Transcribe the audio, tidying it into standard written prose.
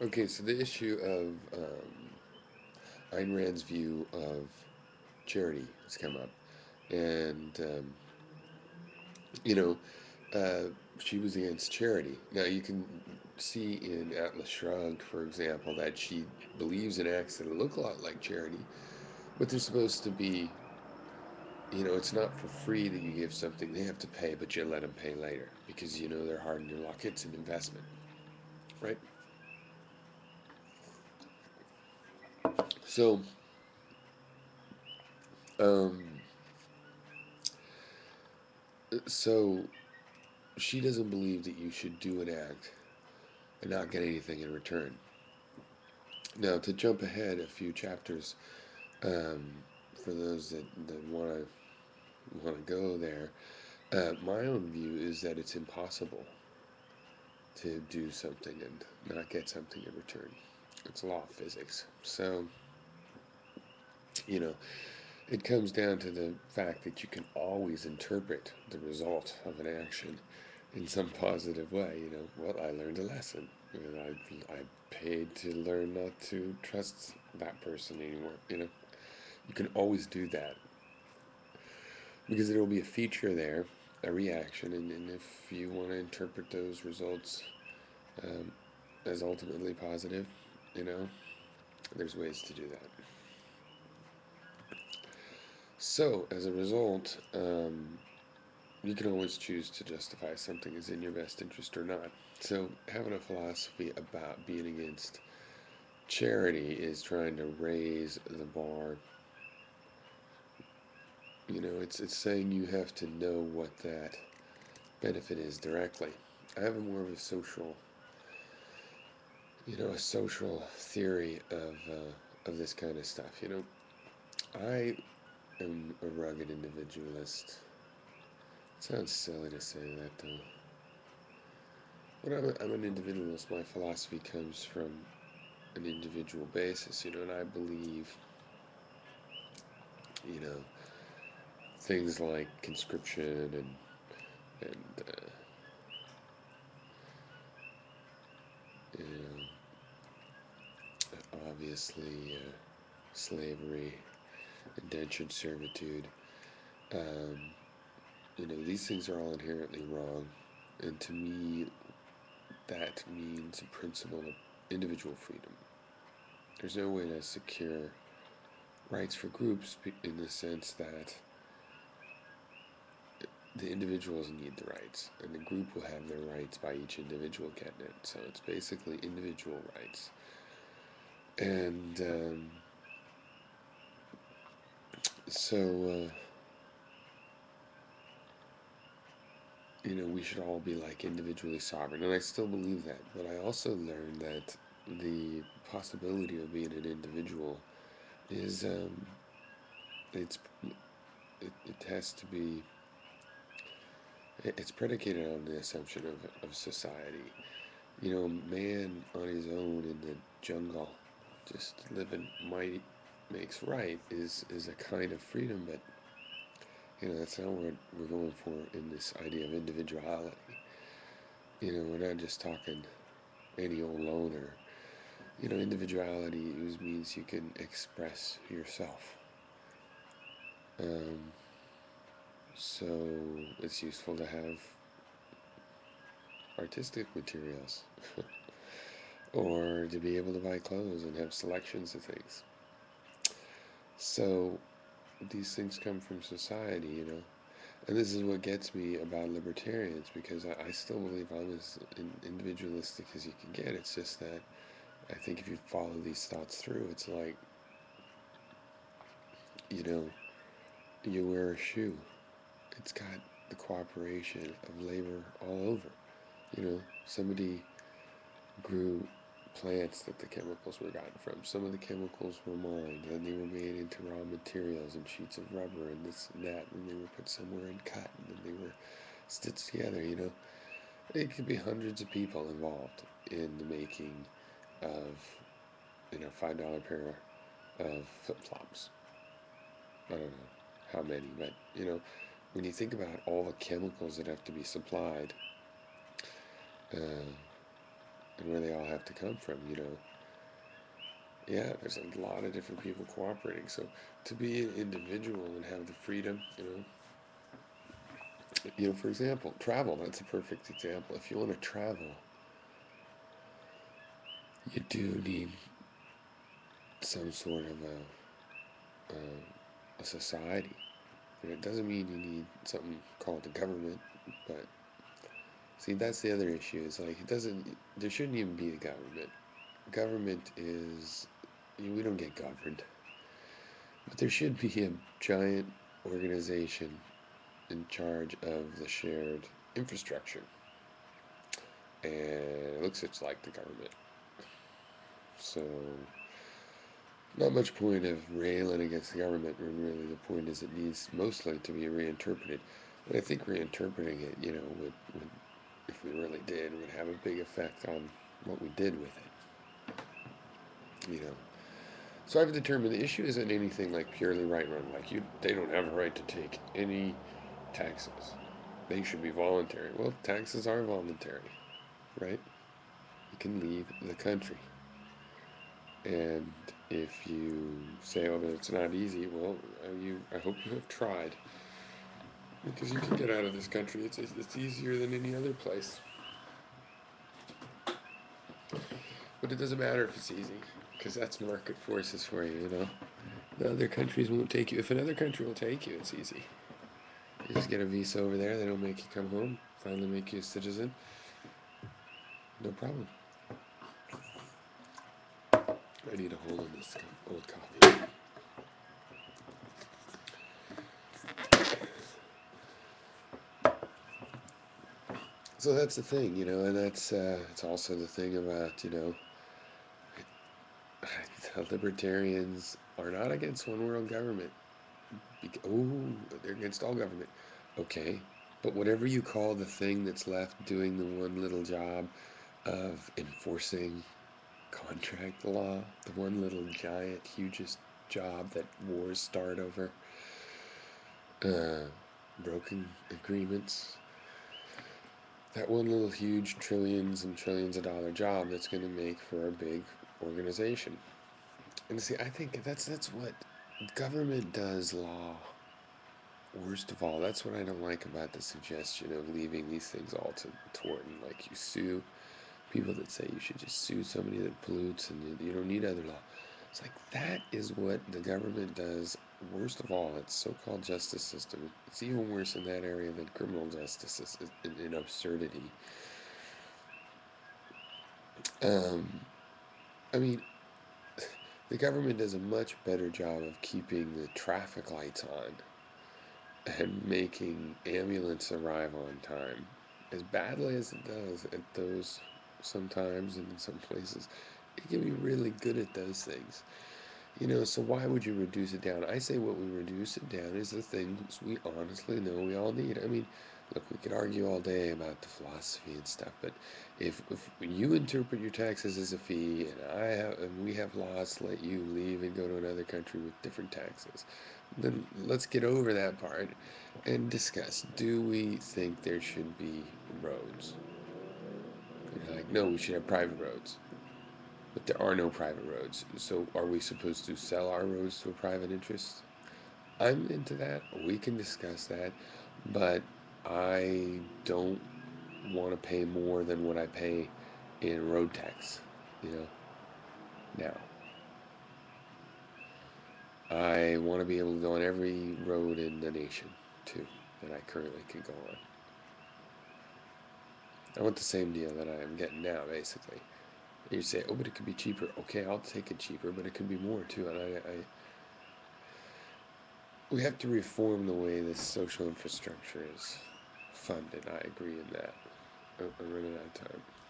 Okay, so the issue of Ayn Rand's view of charity has come up, and you know, she was against charity. Now you can see in Atlas Shrugged, for example, that she believes in acts that look a lot like charity, but they're supposed to be. It's not for free that you give something; they have to pay, but you let them pay later because they're hard in your luck. It's an investment, right? So, um, so she doesn't believe that you should do an act and not get anything in return. Now, to jump ahead a few chapters, um, for those that want to go there, my own view is that it's impossible to do something and not get something in return. It's a law of physics. So, you know, it comes down to the fact that you can always interpret the result of an action in some positive way. Well, I learned a lesson. And I paid to learn not to trust that person anymore. You can always do that because there will be a feature there, a reaction, and if you want to interpret those results um, as ultimately positive, you know, there's ways to do that. So, as a result, you can always choose to justify something is in your best interest or not. So, having a philosophy about being against charity is trying to raise the bar. It's saying you have to know what that benefit is directly. I have a more of a social theory of this kind of stuff. I am a rugged individualist. It sounds silly to say that though. But I'm an individualist. My philosophy comes from an individual basis, and I believe, you know, things like conscription and you know, obviously slavery, indentured servitude. Um, these things are all inherently wrong, and to me, that means a principle of individual freedom. There's no way to secure rights for groups in the sense that the individuals need the rights, and the group will have their rights by each individual getting it. So it's basically individual rights. And so, we should all be like individually sovereign. And I still believe that. But I also learned that the possibility of being an individual is, it's, it has to be, it's predicated on the assumption of society. Man on his own in the jungle, just living might makes right is a kind of freedom, but that's not what we're going for in this idea of individuality. We're not just talking any old loner. Individuality means you can express yourself. Um, so it's useful to have artistic materials or to be able to buy clothes and have selections of things. So these things come from society. And this is what gets me about libertarians because I still believe I'm as individualistic as you can get. It's just that I think if you follow these thoughts through, it's like, you know, you wear a shoe. It's got the cooperation of labor all over. Somebody grew plants that the chemicals were gotten from. Some of the chemicals were mined, then they were made into raw materials and sheets of rubber and this and that, and they were put somewhere and cut, and then they were stitched together. It could be hundreds of people involved in the making of, $5 pair of flip flops. I don't know how many, but when you think about all the chemicals that have to be supplied, uh, and where they all have to come from, Yeah, there's a lot of different people cooperating. So to be an individual and have the freedom, for example, travel, that's a perfect example. If you want to travel, you do need some sort of a society. And it doesn't mean you need something called the government, but see, that's the other issue. Is like there shouldn't even be a government. Government is, we don't get governed, but there should be a giant organization in charge of the shared infrastructure, and it looks it's like the government. So, not much point of railing against the government when really the point is it needs mostly to be reinterpreted. But I think reinterpreting it, would if we really did, would have a big effect on what we did with it. So I've determined the issue isn't anything like purely right run. Like they don't have a right to take any taxes. They should be voluntary. Well, taxes are voluntary, right? You can leave the country. And if you say, "Oh, it's not easy," well, I hope you have tried, because you can get out of this country. It's easier than any other place. But it doesn't matter if it's easy, because that's market forces for you. The other countries won't take you. If another country will take you, it's easy. You just get a visa over there. They don't make you come home. Finally, make you a citizen. No problem. I need a hole in this old coffee. So that's the thing, and that's it's also the thing about the libertarians are not against one world government. They're against all government. Okay, but whatever you call the thing that's left doing the one little job of enforcing contract law, the one little giant, hugest job that wars start over, broken agreements, that one little huge trillions and trillions of dollar job that's going to make for a big organization. And see, I think that's what government does law. Worst of all, that's what I don't like about the suggestion of leaving these things all to tort. Like you sue people that say you should just sue somebody that pollutes and you don't need other law. It's like that is what the government does. Worst of all, it's so-called justice system. It's even worse in that area than criminal justice is in absurdity. Um, I mean, the government does a much better job of keeping the traffic lights on and making ambulance arrive on time. As badly as it does at those sometimes and in some places, it can be really good at those things. So why would you reduce it down? I say what we reduce it down is the things we honestly know we all need. I mean, look, we could argue all day about the philosophy and stuff, but if you interpret your taxes as a fee, and we have laws to let you leave and go to another country with different taxes, then let's get over that part and discuss. Do we think there should be roads? And you're like, no, we should have private roads. But there are no private roads. So are we supposed to sell our roads to a private interest? I'm into that. We can discuss that. But I don't want to pay more than what I pay in road tax, you know, now. I want to be able to go on every road in the nation, too, that I currently can go on. I want the same deal that I am getting now, basically. You say, oh, but it could be cheaper. Okay, I'll take it cheaper, but it could be more, too. And we have to reform the way this social infrastructure is funded. I agree in that. I'm running out of time.